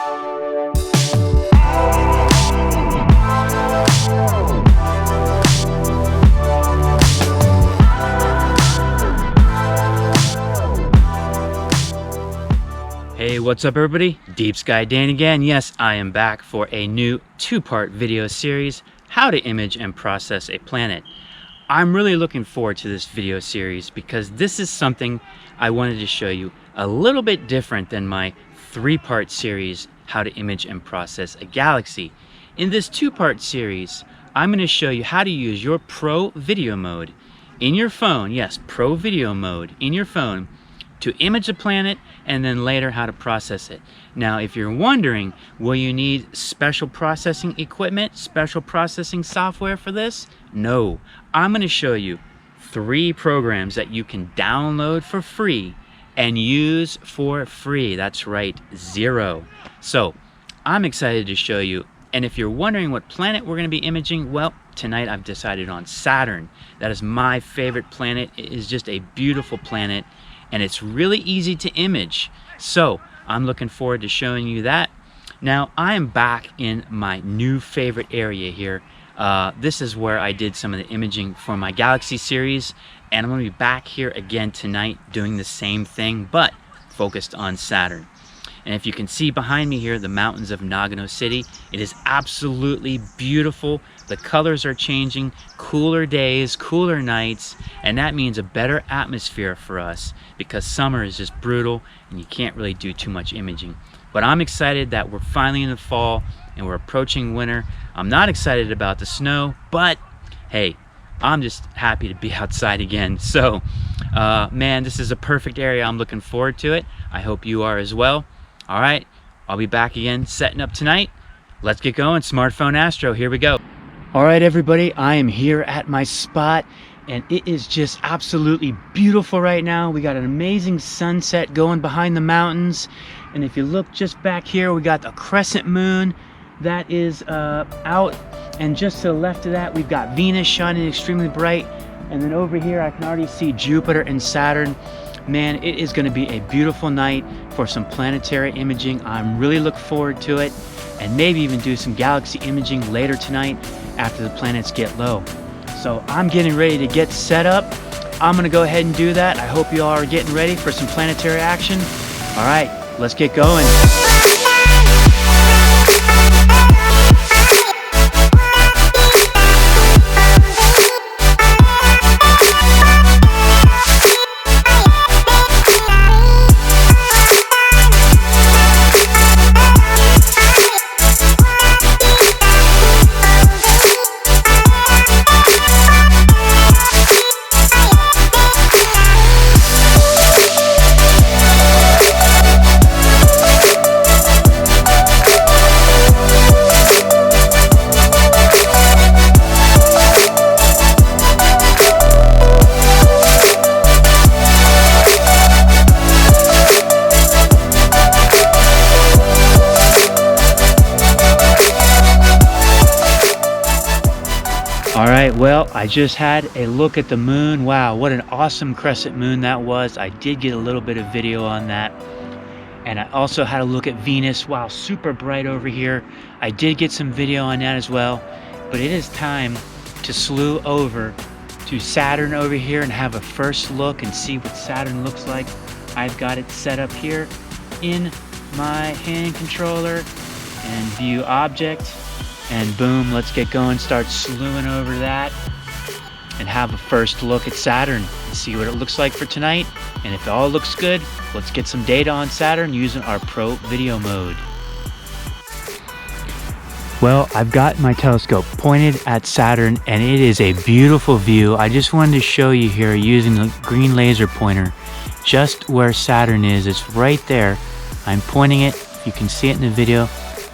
Hey, what's up everybody? Deep Sky Dan again. Yes, I am back for a new two-part video series, how to image and process a planet. I'm really looking forward to this video series because this is something I wanted to show you a little bit different than my three-part series, how to image and process a galaxy. In this two-part series, I'm going to show you how to use your Pro Video mode in your phone. Yes, Pro Video mode in your phone to image a planet, and then later how to process it. Now, if you're wondering, will you need special processing equipment, special processing software for this? No. I'm going to show you 3 programs that you can download for free and use for free. That's right, 0. So, I'm excited to show you. And if you're wondering what planet we're going to be imaging, well, tonight I've decided on Saturn. That is my favorite planet. It is just a beautiful planet, and it's really easy to image. So I'm looking forward to showing you that. Now I am back in my new favorite area here. This is where I did some of the imaging for my Galaxy series, and I'm going to be back here again tonight doing the same thing, but focused on Saturn. And if you can see behind me here, the mountains of Nagano City, it is absolutely beautiful. The colors are changing, cooler days, cooler nights, and that means a better atmosphere for us because summer is just brutal and you can't really do too much imaging. But I'm excited that we're finally in the fall and we're approaching winter. I'm not excited about the snow, but hey, I'm just happy to be outside again. So, man, this is a perfect area. I'm looking forward to it. I hope you are as well. All right, I'll be back again setting up tonight. Let's get going. Smartphone Astro, here we go. All right, everybody, I am here at my spot, and it is just absolutely beautiful right now. We got an amazing sunset going behind the mountains, and if you look just back here, we got the crescent moon that is out, and just to the left of that, we've got Venus shining extremely bright, and then over here, I can already see Jupiter and Saturn. Man, it is going to be a beautiful night for some planetary imaging. I'm really looking forward to it, and maybe even do some galaxy imaging later tonight after the planets get low. So I'm getting ready to get set up. I'm going to go ahead and do that. I hope you all are getting ready for some planetary action. All right, let's get going. Alright, well, I just had a look at the moon. Wow, what an awesome crescent moon that was. I did get a little bit of video on that. And I also had a look at Venus. Wow, super bright over here. I did get some video on that as well. But it is time to slew over to Saturn over here and have a first look and see what Saturn looks like. I've got it set up here in my hand controller and view object. And boom, let's get going, start slewing over that and have a first look at Saturn and see what it looks like for tonight. And if it all looks good, let's get some data on Saturn using our Pro Video mode. Well, I've got my telescope pointed at Saturn and it is a beautiful view. I just wanted to show you here using the green laser pointer just where Saturn is. It's right there. I'm pointing it, you can see it in the video.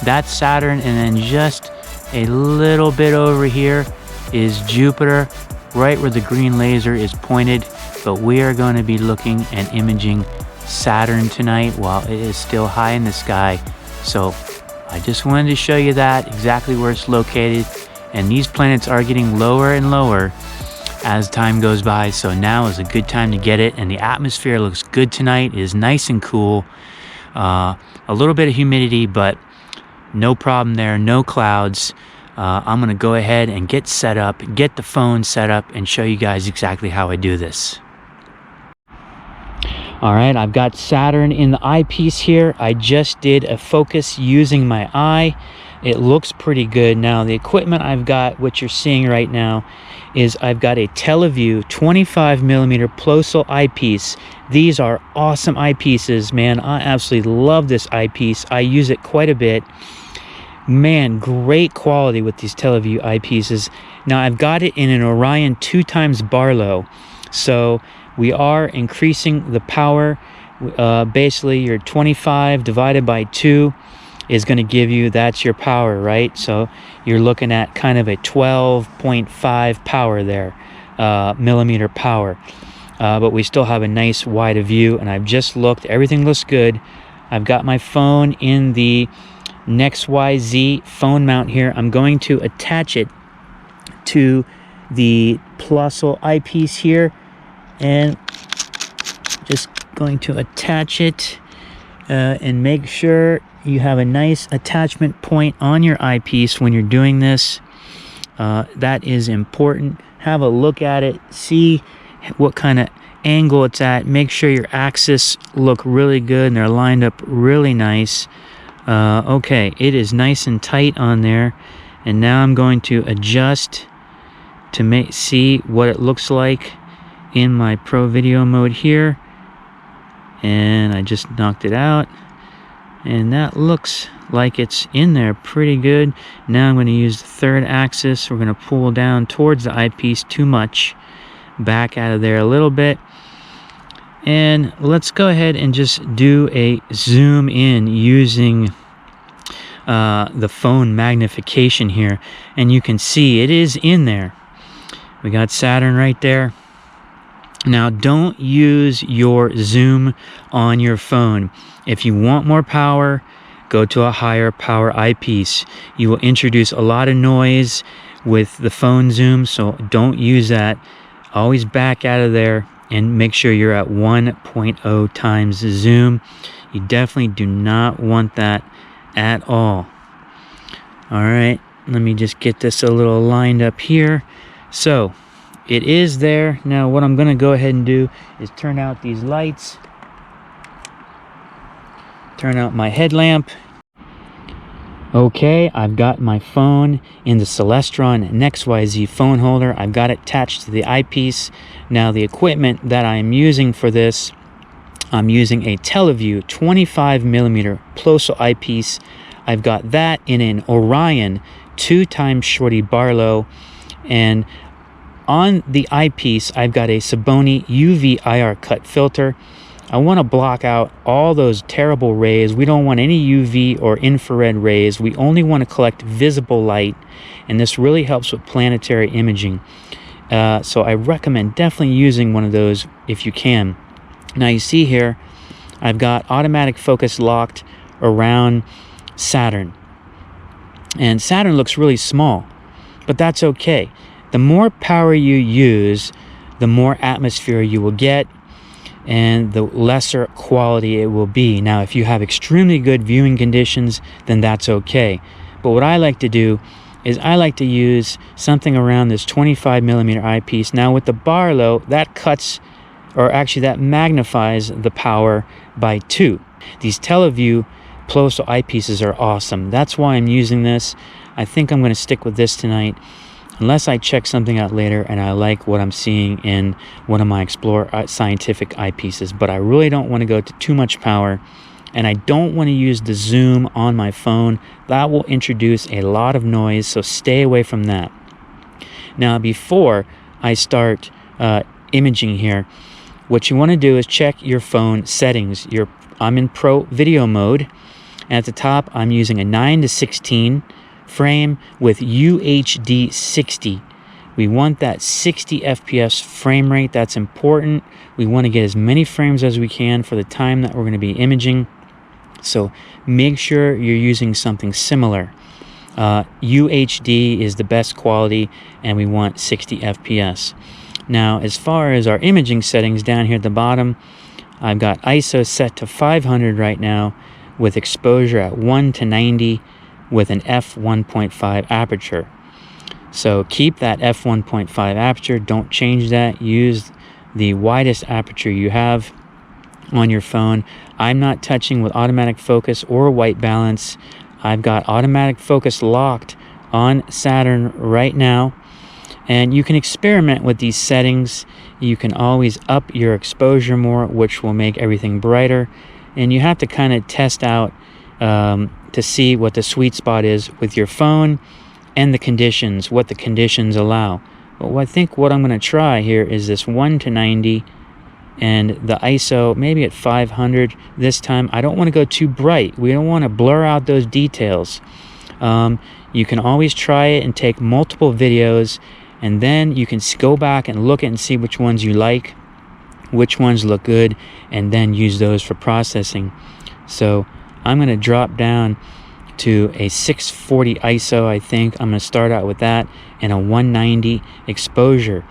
That's Saturn, and then just a little bit over here is Jupiter, right where the green laser is pointed. But we are going to be looking and imaging Saturn tonight while it is still high in the sky. So I just wanted to show you that, exactly where it's located. And these planets are getting lower and lower as time goes by, so now is a good time to get it. And the atmosphere looks good tonight. It is nice and cool. A little bit of humidity, but no problem there, no clouds. I'm gonna go ahead and get set up, get the phone set up, and show you guys exactly how I do this. All right, I've got Saturn in the eyepiece here. I just did a focus using my eye. It looks pretty good. Now, the equipment I've got, what you're seeing right now, is I've got a Teleview 25mm Plosal eyepiece. These are awesome eyepieces, man. I absolutely love this eyepiece. I use it quite a bit. Man, great quality with these Teleview eyepieces. Now, I've got it in an Orion 2x Barlow. So we are increasing the power. Basically, your 25 divided by 2 is going to give you, that's your power, right? So you're looking at kind of a 12.5 power there, millimeter power. But we still have a nice wide view, and I've just looked. Everything looks good. I've got my phone in the XYZ phone mount here. I'm going to attach it to the Plosal eyepiece here, and just going to attach it and make sure you have a nice attachment point on your eyepiece when you're doing this. That is important. Have a look at it, see what kind of angle it's at. Make sure your axis look really good and they're lined up really nice. Okay, it is nice and tight on there, and now I'm going to adjust to see what it looks like in my Pro Video mode here, and I just knocked it out, and that looks like it's in there pretty good. Now I'm going to use the third axis. We're going to pull down towards the eyepiece too much, back out of there a little bit, and let's go ahead and just do a zoom in using the phone magnification here, and you can see it is in there. We got Saturn right there. Now, don't use your zoom on your phone. If you want more power, go to a higher power eyepiece. You will introduce a lot of noise with the phone zoom, so don't use that. Always back out of there and make sure you're at 1.0 times zoom. You definitely do not want that at all. All right, let me just get this a little lined up here. So it is there. Now what I'm going to go ahead and do is turn out these lights, turn out my headlamp. Okay, I've got my phone in the Celestron XYZ phone holder. I've got it attached to the eyepiece. Now the equipment that I'm using for this, I'm using a Teleview 25mm Plosal eyepiece. I've got that in an Orion 2x Shorty Barlow, and on the eyepiece I've got a Saboni UV IR cut filter. I want to block out all those terrible rays. We don't want any UV or infrared rays. We only want to collect visible light, and this really helps with planetary imaging. So I recommend definitely using one of those if you can. Now you see here, I've got automatic focus locked around Saturn. And Saturn looks really small, but that's okay. The more power you use, the more atmosphere you will get, and the lesser quality it will be. Now, if you have extremely good viewing conditions, then that's okay. But what I like to do is I like to use something around this 25mm eyepiece. Now with the Barlow, that cuts, or actually that magnifies the power by 2. These Teleview Plosal eyepieces are awesome. That's why I'm using this. I think I'm going to stick with this tonight, unless I check something out later and I like what I'm seeing in one of my Explore scientific eyepieces. But I really don't want to go to too much power, and I don't want to use the zoom on my phone. That will introduce a lot of noise, so stay away from that. Now, before I start imaging here, what you want to do is check your phone settings. I'm in Pro Video mode, and at the top I'm using a 9:16 frame with UHD 60. We want that 60 FPS frame rate. That's important. We want to get as many frames as we can for the time that we're going to be imaging. So make sure you're using something similar. UHD is the best quality, and we want 60 FPS. Now, as far as our imaging settings down here at the bottom, I've got ISO set to 500 right now with exposure at 1 to 90 with an f1.5 aperture. So keep that f1.5 aperture, don't change that. Use the widest aperture you have on your phone. I'm not touching with automatic focus or white balance. I've got automatic focus locked on Saturn right now. And you can experiment with these settings. You can always up your exposure more, which will make everything brighter. And you have to kind of test out to see what the sweet spot is with your phone and the conditions, what the conditions allow. But I think what I'm going to try here is this 1 to 90 and the ISO maybe at 500 this time. I don't want to go too bright. We don't want to blur out those details. You can always try it and take multiple videos, and then you can go back and look at and see which ones you like, which ones look good, and then use those for processing. So I'm going to drop down to a 640 ISO. I think I'm going to start out with that and a 190 exposure.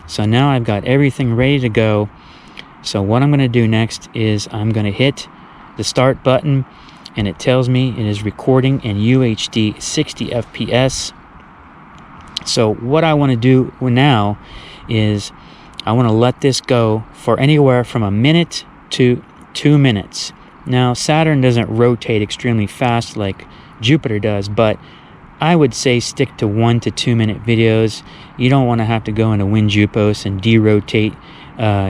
So now I've got everything ready to go. So what I'm going to do next is I'm going to hit the start button, and it tells me it is recording in UHD 60 FPS. So what I want to do now is I want to let this go for anywhere from a minute to 2 minutes. Now, Saturn doesn't rotate extremely fast like Jupiter does, but I would say stick to 1 to 2 minute videos. You don't want to have to go into WinJupos and derotate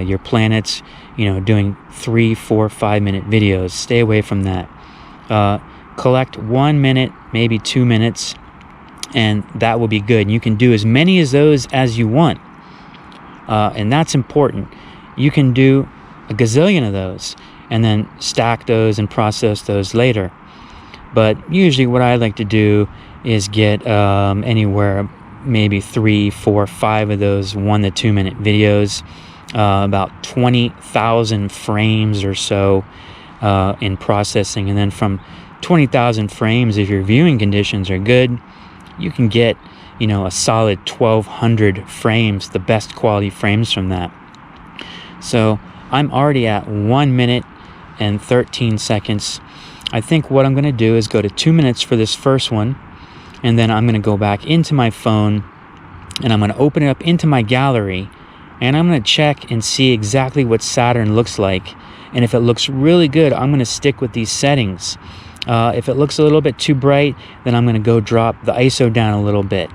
your planets, doing 3, 4, 5 minute videos. Stay away from that. Collect 1 minute, maybe 2 minutes, and that will be good. And you can do as many of those as you want, and that's important. You can do a gazillion of those and then stack those and process those later. But usually what I like to do is get anywhere maybe 3, 4, 5 of those 1 to 2 minute videos, about 20,000 frames or so in processing. And then from 20,000 frames, if your viewing conditions are good, you can get a solid 1,200 frames, the best quality frames from that. So I'm already at 1 minute and 13 seconds. I think what I'm going to do is go to 2 minutes for this first one, and then I'm going to go back into my phone and I'm going to open it up into my gallery, and I'm going to check and see exactly what Saturn looks like. And if it looks really good, I'm going to stick with these settings. If it looks a little bit too bright, then I'm going to go drop the ISO down a little bit.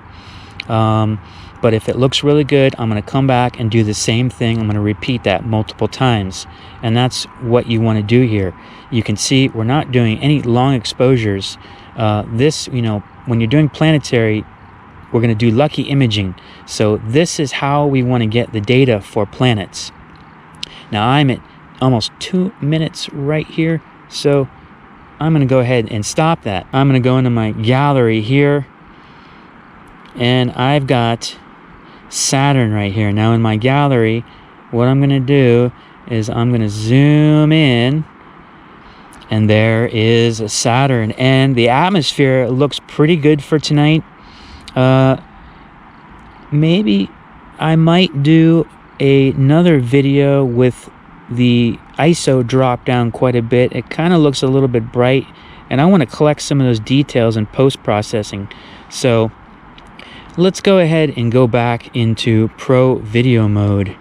But if it looks really good, I'm going to come back and do the same thing. I'm going to repeat that multiple times. And that's what you want to do here. You can see we're not doing any long exposures. When you're doing planetary, we're going to do lucky imaging. So this is how we want to get the data for planets. Now I'm at almost 2 minutes right here. So I'm going to go ahead and stop that. I'm going to go into my gallery here, and I've got Saturn right here. Now in my gallery, what I'm going to do is I'm going to zoom in, and there is Saturn, and the atmosphere looks pretty good for tonight. Maybe I might do another video with the ISO drop down quite a bit. It kind of looks a little bit bright, and I want to collect some of those details in post-processing. So let's go ahead and go back into Pro Video mode,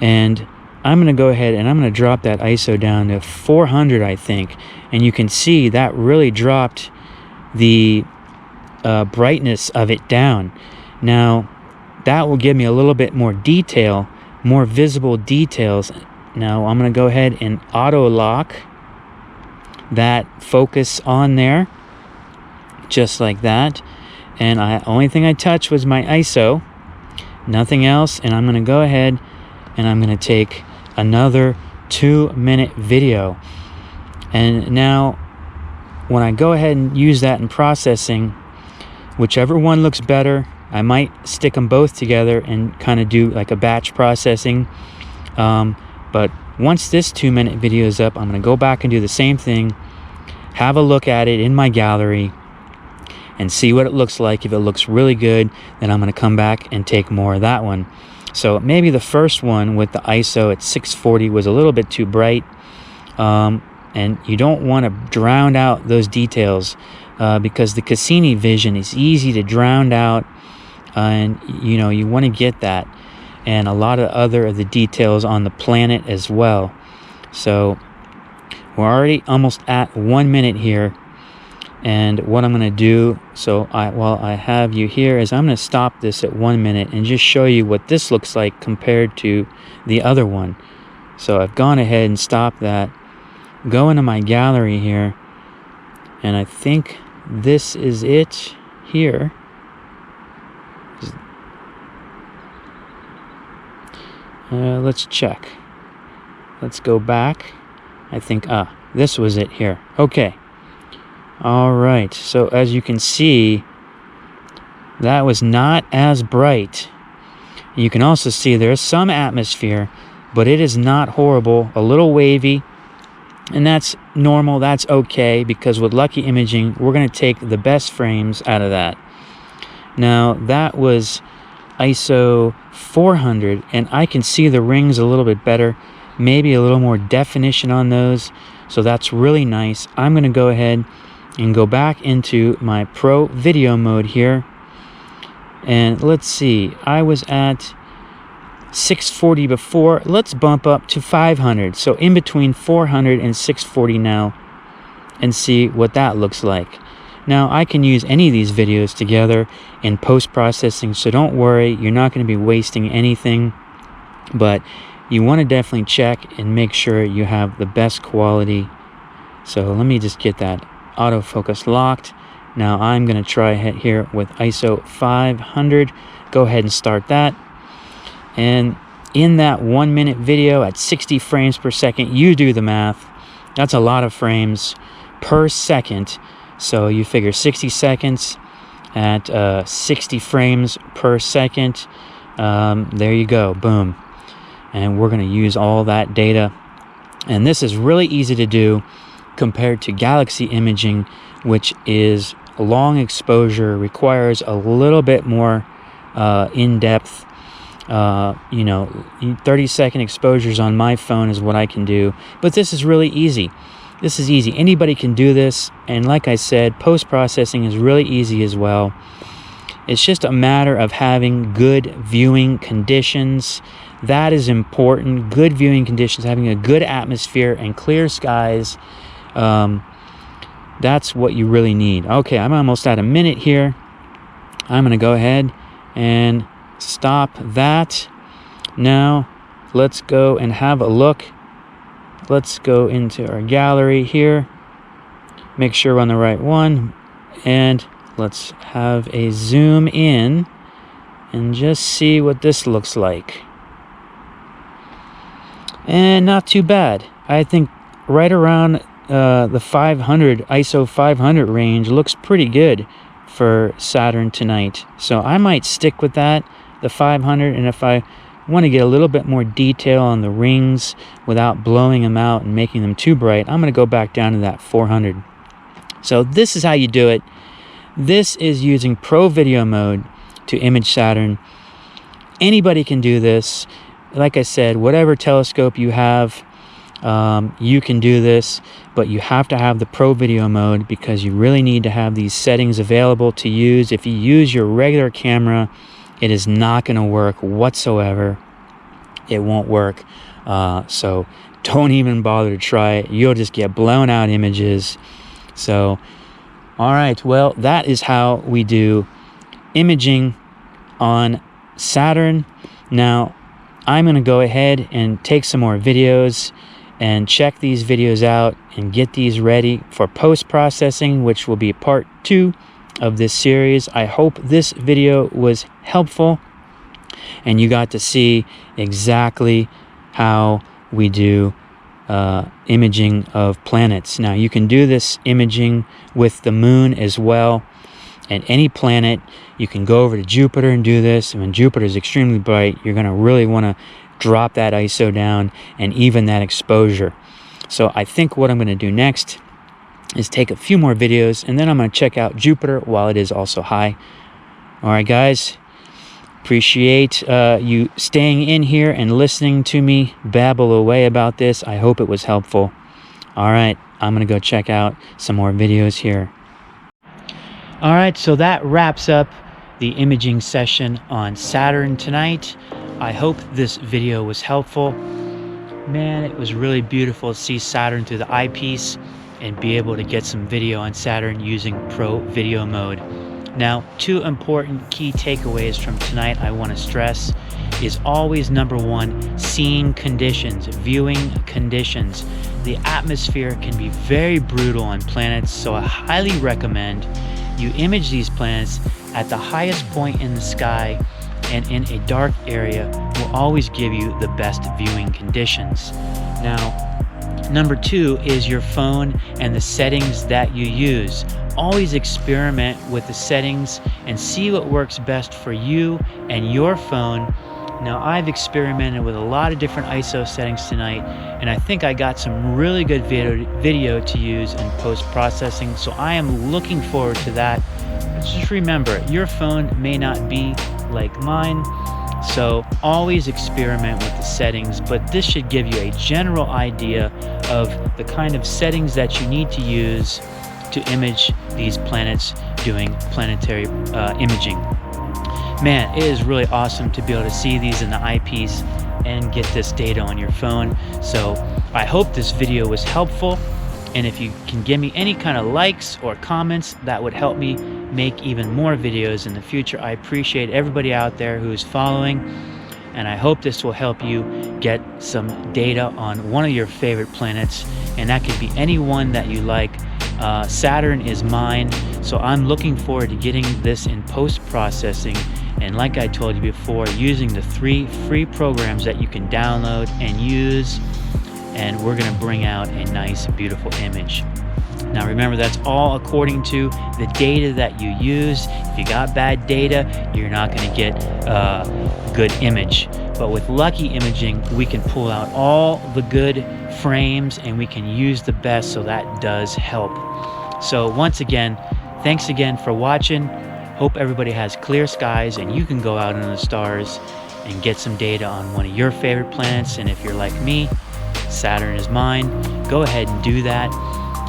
and I'm going to go ahead and I'm going to drop that ISO down to 400, I think, and you can see that really dropped the brightness of it down. Now that will give me a little bit more detail, more visible details. Now I'm going to go ahead and auto lock that focus on there, just like that. And only thing I touched was my ISO, nothing else. And I'm going to go ahead and I'm going to take another 2 minute video. And now when I go ahead and use that in processing, whichever one looks better, I might stick them both together and kind of do like a batch processing. But once this 2 minute video is up, I'm going to go back and do the same thing, have a look at it in my gallery, and see what it looks like. If it looks really good, then I'm going to come back and take more of that one. So maybe the first one with the ISO at 640 was a little bit too bright, and you don't want to drown out those details, because the Cassini vision is easy to drown out, and you want to get that, and a lot of other of the details on the planet as well. So we're already almost at 1 minute here, and what I'm going to do, while I have you here, is I'm going to stop this at 1 minute and just show you what this looks like compared to the other one. So I've gone ahead and stopped that, go into my gallery here, and I think this is it here. Let's check. Let's go back. I think, this was it here. Okay. All right. So as you can see, that was not as bright. You can also see there's some atmosphere, but it is not horrible. A little wavy, and that's normal. That's okay, because with Lucky Imaging, we're going to take the best frames out of that. Now, that was ISO 400, and I can see the rings a little bit better, maybe a little more definition on those, so that's really nice. I'm going to go ahead and go back into my Pro Video mode here, and let's see, I was at 640 before. Let's bump up to 500, so in between 400 and 640 now, and see what that looks like. Now, I can use any of these videos together in post-processing, so don't worry, you're not going to be wasting anything, but you want to definitely check and make sure you have the best quality. So let me just get that autofocus locked. Now I'm going to try here with ISO 500. Go ahead and start that. And in that 1 minute video at 60 frames per second, you do the math. That's a lot of frames per second. So you figure 60 seconds at 60 frames per second. There you go, boom. And we're going to use all that data. And this is really easy to do compared to galaxy imaging, which is long exposure, requires a little bit more in-depth. 30-second exposures on my phone is what I can do. But this is really easy. This is easy. Anybody can do this. And like I said, post-processing is really easy as well. It's just a matter of having good viewing conditions. That is important. Good viewing conditions, having a good atmosphere and clear skies. That's what you really need. Okay, I'm almost at a minute here. I'm going to go ahead and stop that. Now, let's go and have a look. Let's go into our gallery here. Make sure we're on the right one. And let's have a zoom in and just see what this looks like. And not too bad. I think right around the 500, ISO 500 range looks pretty good for Saturn tonight. So I might stick with that, the 500, and if I want to get a little bit more detail on the rings without blowing them out and making them too bright, I'm going to go back down to that 400. So this is how you do it. This is using Pro Video mode to image Saturn. Anybody can do this. Like I said, whatever telescope you have, you can do this, but you have to have the Pro Video mode because you really need to have these settings available to use. If you use your regular camera, it is not going to work whatsoever. It won't work. So don't even bother to try it. You'll just get blown out images. So, all right. Well, that is how we do imaging on Saturn. Now, I'm going to go ahead and take some more videos and check these videos out and get these ready for post-processing, which will be part 2 of this series. I hope this video was helpful and you got to see exactly how we do imaging of planets. Now, you can do this imaging with the moon as well, and any planet. You can go over to Jupiter and do this. And when Jupiter is extremely bright, you're going to really want to drop that ISO down and even that exposure. So I think what I'm going to do next is take a few more videos, and then I'm going to check out Jupiter while it is also high. All right, guys, appreciate you staying in here and listening to me babble away about this. I hope it was helpful. All right, I'm gonna go check out some more videos here. All right, so that wraps up the imaging session on Saturn tonight. I hope this video was helpful. Man, it was really beautiful to see Saturn through the eyepiece and be able to get some video on Saturn using Pro Video mode. Now, 2 important key takeaways from tonight I want to stress is always number 1, seeing conditions, viewing conditions. The atmosphere can be very brutal on planets, so I highly recommend you image these planets at the highest point in the sky and in a dark area will always give you the best viewing conditions. Now, number 2 is your phone and the settings that you use. Always experiment with the settings and see what works best for you and your phone. Now, I've experimented with a lot of different ISO settings tonight, and I think I got some really good video to use in post-processing, so I am looking forward to that. But just remember, your phone may not be like mine, so always experiment with the settings, but this should give you a general idea of the kind of settings that you need to use to image these planets doing planetary imaging. Man, it is really awesome to be able to see these in the eyepiece and get this data on your phone. So I hope this video was helpful, and if you can give me any kind of likes or comments, that would help me make even more videos in the future. I appreciate everybody out there who is following, and I hope this will help you get some data on one of your favorite planets, and that could be any one that you like. Saturn is mine, so I'm looking forward to getting this in post-processing, and like I told you before, using the 3 free programs that you can download and use, and we're going to bring out a nice, beautiful image. Now remember, that's all according to the data that you use. If you got bad data, you're not going to get good image. But with Lucky Imaging, we can pull out all the good frames and we can use the best, so that does help. So once again, thanks again for watching. Hope everybody has clear skies and you can go out into the stars and get some data on one of your favorite planets. And if you're like me, Saturn is mine, go ahead and do that.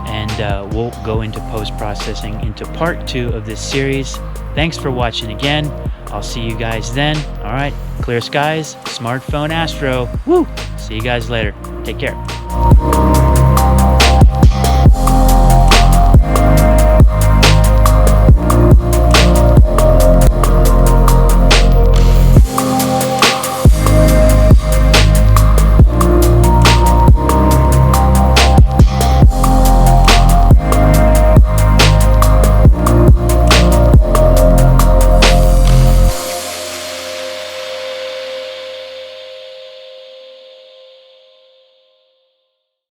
And we'll go into post-processing into part 2 of this series. Thanks for watching again. I'll see you guys then. All right, clear skies, smartphone Astro. Woo! See you guys later. Take care.